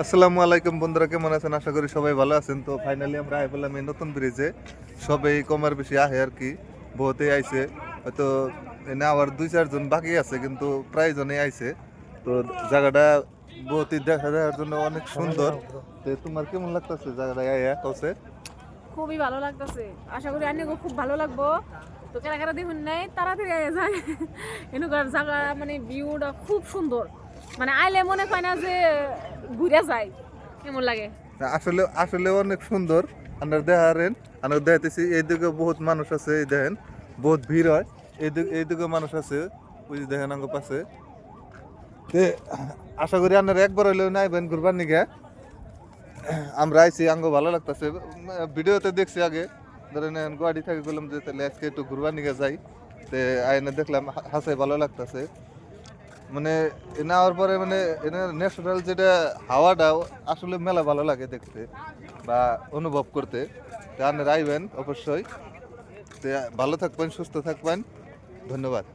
আসসালামু আলাইকুম বন্ধুরা, কেমন আছেন? আশা করি সবাই ভালো আছেন। তো ফাইনালি আমরা আই বললাম এই নতুন ব্রিজে। সবাই কমার বেশি আহে আর কি, বহুতে আইছে। হয়তো এনে আবার 2-4 জন বাকি আছে, কিন্তু প্রায় জনেই আইছে। তো জায়গাটা বহুতই দেখার জন্য অনেক সুন্দর। তো তোমার কেমন লাগতেছে জায়গাটা আইয়া কওছে? খুবই ভালো লাগতেছে। আশা করি আন্নিগো খুব ভালো লাগবো। তো কারা কারা দেখুন নাই তাড়াতাড়ি আয়া যায়। এনুকার জায়গা মানে ভিউটা খুব সুন্দর। মানে আইলে মনে হয় না যে ঘুরে যায়, কেমন লাগে। আসলে আসলে অনেক সুন্দর। আপনার দেখারেন, আমরা দেখাইতেছি এইদিকে বহুত মানুষ আছে, এই দেখেন বহুত ভিড় হয়। এইদিকে মানুষ আছে, ওই যে দেখেন আঙ্গ পাশে। তে আশা করি আপনারা একবার হইলেও নাইবেন ঘুরবার নিগে। আমরা আইছি, আঙ্গ ভালো লাগতেছে। ভিডিওতে দেখছি আগে, ধরেন গুয়াহাটি থেকে গেলাম যে তাহলে আজকে একটু ঘুরবার নিগে যাই। তে আইনে দেখলাম হাসে ভালো লাগতেছে। মানে এনে আওয়ার পরে মানে এনে ন্যাচারাল যেটা হাওয়াটা আসলে মেলা ভালো লাগে দেখতে বা অনুভব করতে। তা আপনারা আইবেন অবশ্যই। তে ভালো থাকবেন, সুস্থ থাকবেন। ধন্যবাদ।